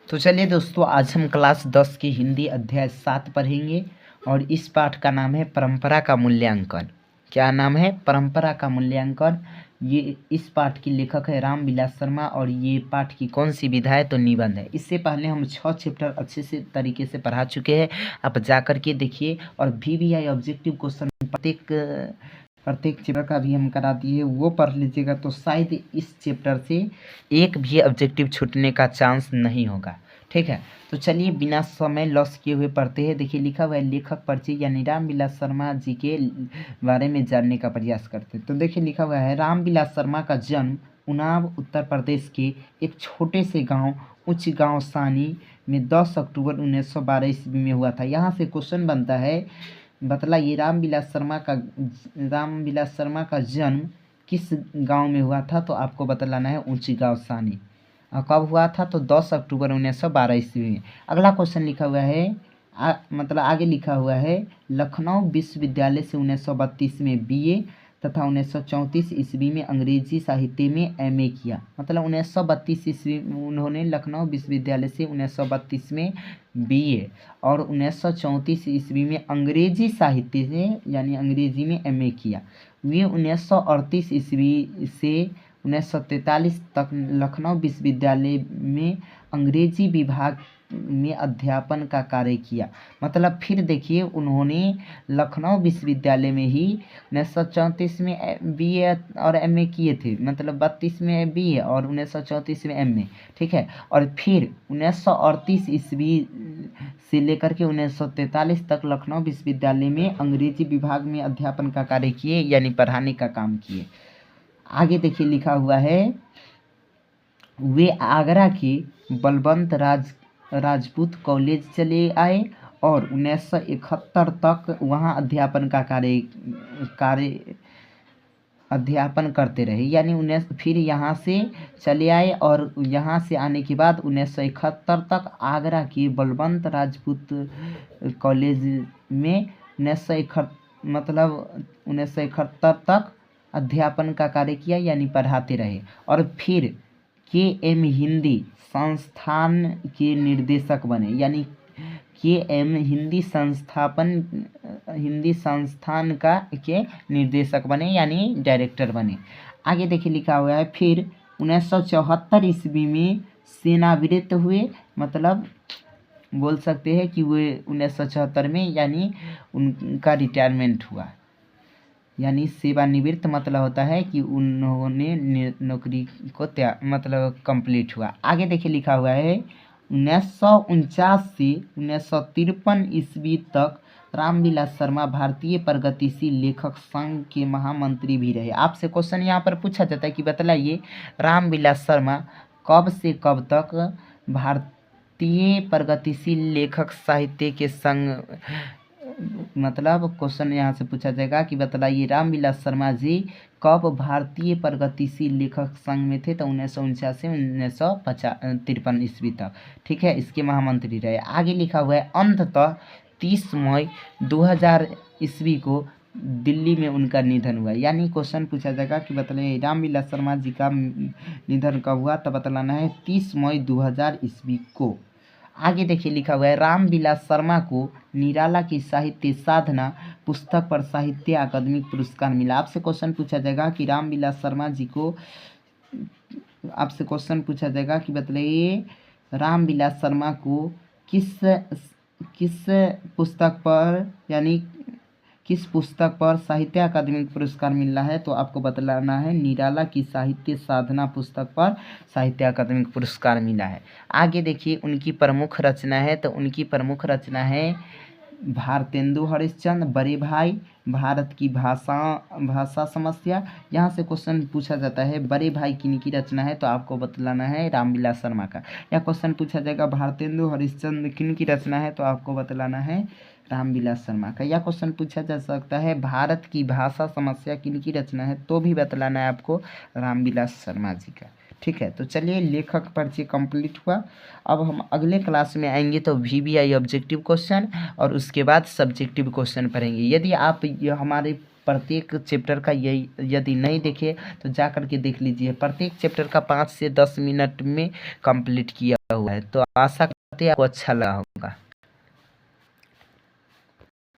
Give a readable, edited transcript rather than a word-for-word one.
तो चलिए दोस्तों, आज हम क्लास 10 की हिंदी अध्याय 7 पढ़ेंगे और इस पाठ का नाम है परंपरा का मूल्यांकन। क्या नाम है? परंपरा का मूल्यांकन। ये इस पाठ की लेखक है रामविलास शर्मा और ये पाठ की कौन सी विधा है? तो निबंध है। इससे पहले हम 6 चैप्टर अच्छे से तरीके से पढ़ा चुके हैं। आप जा कर के देखिए और VBI ऑब्जेक्टिव क्वेश्चन प्रत्येक चैप्टर का भी हम करा दिए, वो पढ़ लीजिएगा तो शायद इस चैप्टर से एक भी ऑब्जेक्टिव छूटने का चांस नहीं होगा। ठीक है, तो चलिए बिना समय लॉस किए हुए पढ़ते हैं। देखिए लिखा हुआ है लेखक परिचय, यानी रामविलास शर्मा जी के बारे में जानने का प्रयास करते हैं। तो देखिए लिखा हुआ है रामविलास शर्मा का जन्म उन्नाव उत्तर प्रदेश के एक छोटे से गांव उच्च गांव सानी में 10 अक्टूबर 1912 ईस्वी में हुआ था। यहाँ से क्वेश्चन बनता है, बतलाइए रामविलास शर्मा का जन्म किस गांव में हुआ था? तो आपको बतलाना है ऊंची गांव सानी। और कब हुआ था? तो 10 अक्टूबर 1912 ईस्वी में। अगला क्वेश्चन लिखा हुआ है आगे लिखा हुआ है लखनऊ विश्वविद्यालय से 1932 में BA तथा 1934 ईस्वी में अंग्रेजी साहित्य में MA किया। मतलब 1932 ईस्वी में उन्होंने लखनऊ विश्वविद्यालय से 1932 में BA और 1934 ईस्वी में अंग्रेजी साहित्य से यानी अंग्रेजी में MA किया। वे 1938 ईस्वी से 1943 तक लखनऊ विश्वविद्यालय में अंग्रेजी विभाग में अध्यापन का कार्य किया। मतलब फिर देखिए उन्होंने लखनऊ विश्वविद्यालय में ही 1934 में BA और MA किए थे। मतलब 32 में BA और 1934 में MA। ठीक है, और फिर 1938 ईस्वी से लेकर के 1943 तक लखनऊ विश्वविद्यालय में अंग्रेजी विभाग में अध्यापन का कार्य किए, यानी पढ़ाने का काम किए। आगे देखिए लिखा हुआ है वे आगरा के बलवंत राजपूत कॉलेज चले आए और 1971 तक वहां अध्यापन का कार्य अध्यापन करते रहे। यानी फिर यहाँ से चले आए और यहाँ से आने के बाद 1971 तक आगरा के बलवंत राजपूत कॉलेज में 1971 तक अध्यापन का कार्य किया, यानी पढ़ाते रहे। और फिर KM हिंदी संस्थान के निर्देशक बने, यानी KM हिंदी संस्थान के निर्देशक बने, यानी डायरेक्टर बने। आगे देखिए लिखा हुआ है फिर 1974 ईस्वी में सेवानिवृत्त हुए। मतलब बोल सकते हैं कि वे 1974 में यानी उनका रिटायरमेंट हुआ। यानी सेवानिवृत्त मतलब होता है कि उन्होंने नौकरी को कंप्लीट हुआ। आगे देखिए लिखा हुआ है 1949 से 1953 ईस्वी तक रामविलास शर्मा भारतीय प्रगतिशील लेखक संघ के महामंत्री भी रहे। आपसे क्वेश्चन यहाँ पर पूछा जाता है कि बतलाइए रामविलास शर्मा कब से कब तक भारतीय प्रगतिशील लेखक साहित्य के संघ, मतलब क्वेश्चन यहाँ से पूछा जाएगा कि बतलाइए रामविलास शर्मा जी कब भारतीय प्रगतिशील लेखक संघ में थे? तो 1949 से 1953 ईस्वी तक। ठीक है, इसके महामंत्री रहे। आगे लिखा हुआ है अंततः 30 मई 2000 ईस्वी को दिल्ली में उनका निधन हुआ। यानी क्वेश्चन पूछा जाएगा कि बतलाइए रामविलास शर्मा जी का निधन कब हुआ? तो बतलाना है 30 मई 2000 ईस्वी को। आगे देखिए लिखा हुआ है रामविलास शर्मा को निराला की साहित्य साधना पुस्तक पर साहित्य अकादमी पुरस्कार मिला। आपसे क्वेश्चन पूछा जाएगा कि रामविलास शर्मा जी को, आपसे क्वेश्चन पूछा जाएगा कि बतलाइए रामविलास शर्मा को किस पुस्तक पर, यानी किस पुस्तक पर साहित्य अकादमी पुरस्कार मिल रहा है? तो आपको बतलाना है निराला की साहित्य साधना पुस्तक पर साहित्य अकादमी पुरस्कार मिला है। आगे देखिए उनकी प्रमुख रचना है, तो उनकी प्रमुख रचना है भारतेंदु हरिश्चंद्र, बड़े भाई, भारत की भाषा समस्या। यहाँ से क्वेश्चन पूछा जाता है बड़े भाई किनकी रचना है? तो आपको बतलाना है रामविलास शर्मा का। या क्वेश्चन पूछा जाएगा भारतेंदु हरिश्चंद्र किनकी रचना है? तो आपको बतलाना है रामविलास शर्मा का। या क्वेश्चन पूछा जा सकता है भारत की भाषा समस्या किनकी रचना है? तो भी बतलाना है आपको रामविलास शर्मा जी का। ठीक है, तो चलिए लेखक परिचय कंप्लीट हुआ। अब हम अगले क्लास में आएंगे तो VBI ऑब्जेक्टिव क्वेश्चन और उसके बाद सब्जेक्टिव क्वेश्चन पढ़ेंगे। यदि आप हमारे प्रत्येक चैप्टर का यदि नहीं देखे तो जा कर के देख लीजिए। प्रत्येक चैप्टर का 5 से 10 मिनट में कंप्लीट किया। हुआ है। तो आशा करते हैं आपको अच्छा लगा होगा।